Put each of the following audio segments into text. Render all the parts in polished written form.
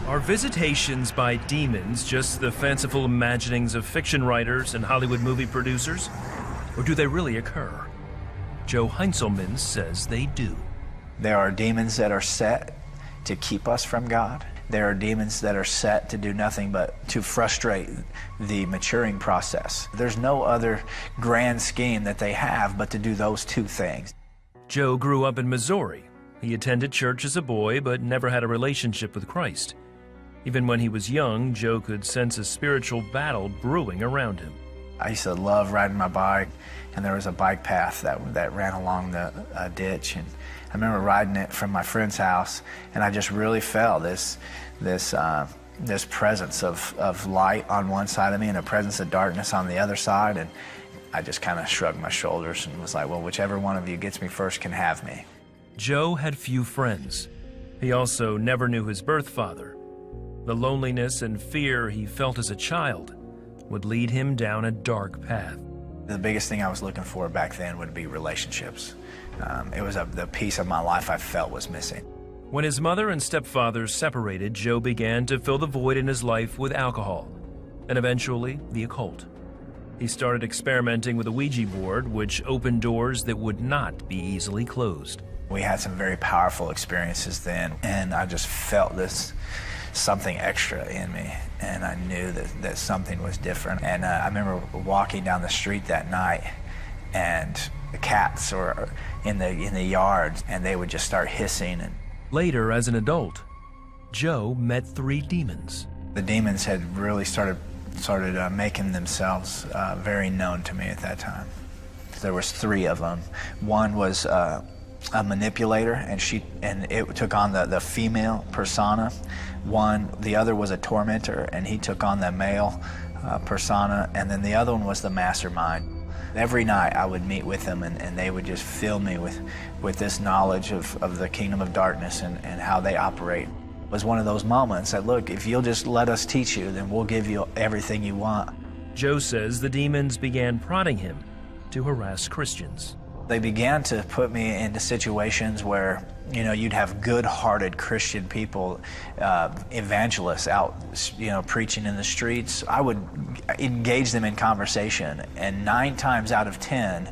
Are visitations by demons just the fanciful imaginings of fiction writers and Hollywood movie producers? Or do they really occur? Joe Heinzelman says they do. There are demons that are set to keep us from God. There are demons that are set to do nothing but to frustrate the maturing process. There's no other grand scheme that they have but to do those two things. Joe grew up in Missouri. He attended church as a boy but never had a relationship with Christ. Even when he was young, Joe could sense a spiritual battle brewing around him. I used to love riding my bike, and there was a bike path that ran along the ditch. And I remember riding it from my friend's house, and I just really felt this presence of light on one side of me and a presence of darkness on the other side. And I just kind of shrugged my shoulders and was like, well, whichever one of you gets me first can have me. Joe had few friends. He also never knew his birth father. The loneliness and fear he felt as a child would lead him down a dark path. The biggest thing I was looking for back then would be relationships. It was the piece of my life I felt was missing. When his mother and stepfather separated, Joe began to fill the void in his life with alcohol and eventually the occult. He started experimenting with a Ouija board, which opened doors that would not be easily closed. We had some very powerful experiences then, and I just felt this something extra in me, and I knew that something was different. And I remember walking down the street that night, and the cats were in the yard, and they would just start hissing. And later, as an adult, Joe met 3 demons. The demons had really started making themselves very known to me at that time. There was 3 of them. One was a manipulator, and it took on the female persona. The other was a tormentor, and he took on the male persona, and then the other one was the mastermind. Every night I would meet with them, and they would just fill me with this knowledge of the kingdom of darkness and how they operate. It was one of those moments that, look, if you'll just let us teach you, then we'll give you everything you want. Joe says the demons began prodding him to harass Christians. They began to put me into situations where, you'd have good-hearted Christian people, evangelists out, preaching in the streets. I would engage them in conversation, and 9 times out of 10,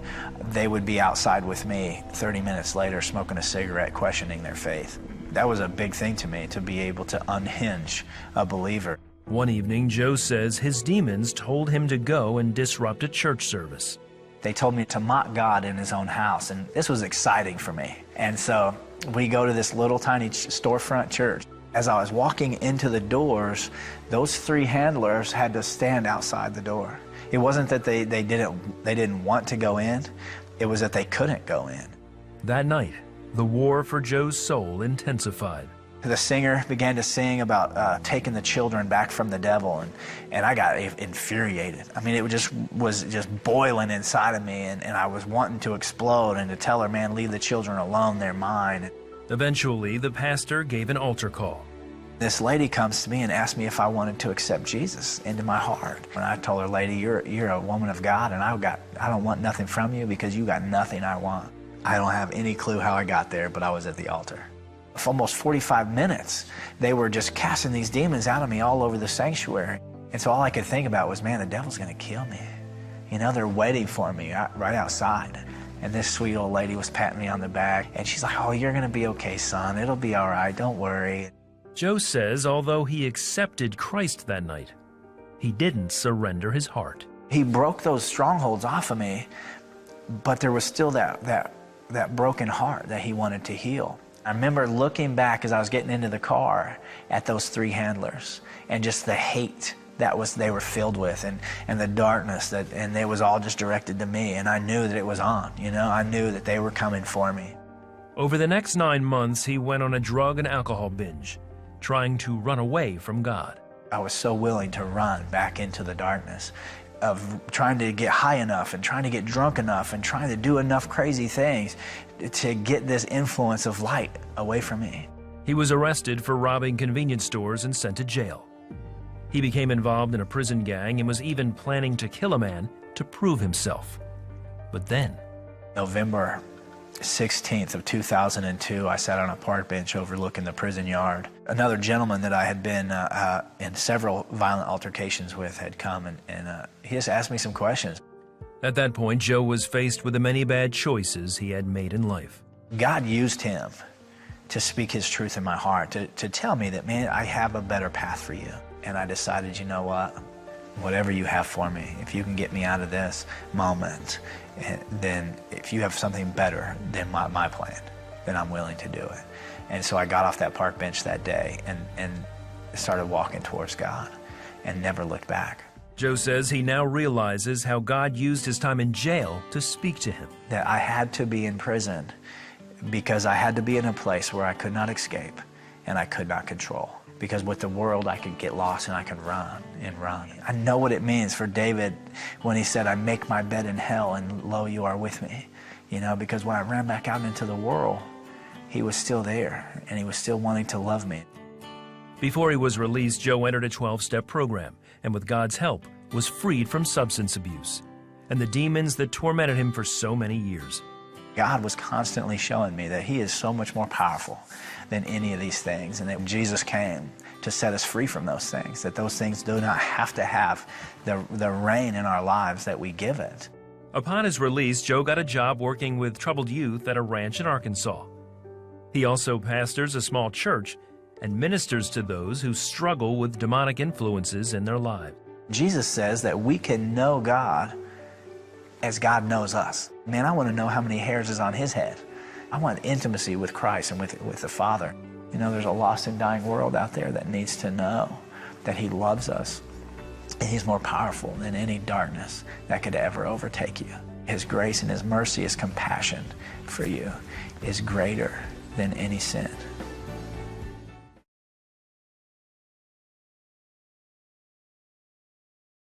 they would be outside with me 30 minutes later smoking a cigarette, questioning their faith. That was a big thing to me, to be able to unhinge a believer. One evening, Joe says his demons told him to go and disrupt a church service. They told me to mock God in his own house, and this was exciting for me. And so we go to this little tiny storefront church. As I was walking into the doors, those 3 handlers had to stand outside the door. It wasn't that they didn't want to go in, it was that they couldn't go in. That night, the war for Joe's soul intensified. The singer began to sing about taking the children back from the devil, and I got infuriated. I mean, it was just boiling inside of me, and I was wanting to explode and to tell her, man, leave the children alone, they're mine. Eventually, the pastor gave an altar call. This lady comes to me and asks me if I wanted to accept Jesus into my heart. And I told her, lady, you're a woman of God, and I don't want nothing from you because you got nothing I want. I don't have any clue how I got there, but I was at the altar. For almost 45 minutes, they were just casting these demons out of me all over the sanctuary. And so all I could think about was, man, the devil's going to kill me. They're waiting for me right outside. And this sweet old lady was patting me on the back, and she's like, oh, you're going to be okay, son. It'll be all right. Don't worry. Joe says although he accepted Christ that night, he didn't surrender his heart. He broke those strongholds off of me, but there was still that broken heart that he wanted to heal. I remember looking back as I was getting into the car at those 3 handlers and just the hate that they were filled with, and the darkness and it was all just directed to me, and I knew that it was on. I knew that they were coming for me. Over the next 9 months, he went on a drug and alcohol binge, trying to run away from God. I was so willing to run back into the darkness of trying to get high enough and trying to get drunk enough and trying to do enough crazy things to get this influence of light away from me. He was arrested for robbing convenience stores and sent to jail. He became involved in a prison gang and was even planning to kill a man to prove himself. But then, November 16th of 2002, I sat on a park bench overlooking the prison yard. Another gentleman that I had been in several violent altercations with had come, and he just asked me some questions. At that point, Joe was faced with the many bad choices he had made in life. God used him to speak his truth in my heart, to tell me that, man, I have a better path for you. And I decided, you know what? Whatever you have for me, if you can get me out of this moment, then if you have something better than my plan, then I'm willing to do it. And so I got off that park bench that day and started walking towards God and never looked back. Joe says he now realizes how God used his time in jail to speak to him. That I had to be in prison because I had to be in a place where I could not escape and I could not control. Because with the world, I could get lost and I could run and run. I know what it means for David when he said, I make my bed in hell and lo, you are with me. You know, because when I ran back out into the world, he was still there and he was still wanting to love me. Before he was released, Joe entered a 12-step program and with God's help was freed from substance abuse and the demons that tormented him for so many years. God was constantly showing me that he is so much more powerful than any of these things, and that Jesus came to set us free from those things, that those things do not have to have the reign in our lives that we give it. Upon his release, Joe got a job working with troubled youth at a ranch in Arkansas. He also pastors a small church and ministers to those who struggle with demonic influences in their lives. Jesus says that we can know God as God knows us. Man, I want to know how many hairs is on his head. I want intimacy with Christ and with the Father. You know, there's a lost and dying world out there that needs to know that he loves us and he's more powerful than any darkness that could ever overtake you. His grace and his mercy, his compassion for you is greater than any sin.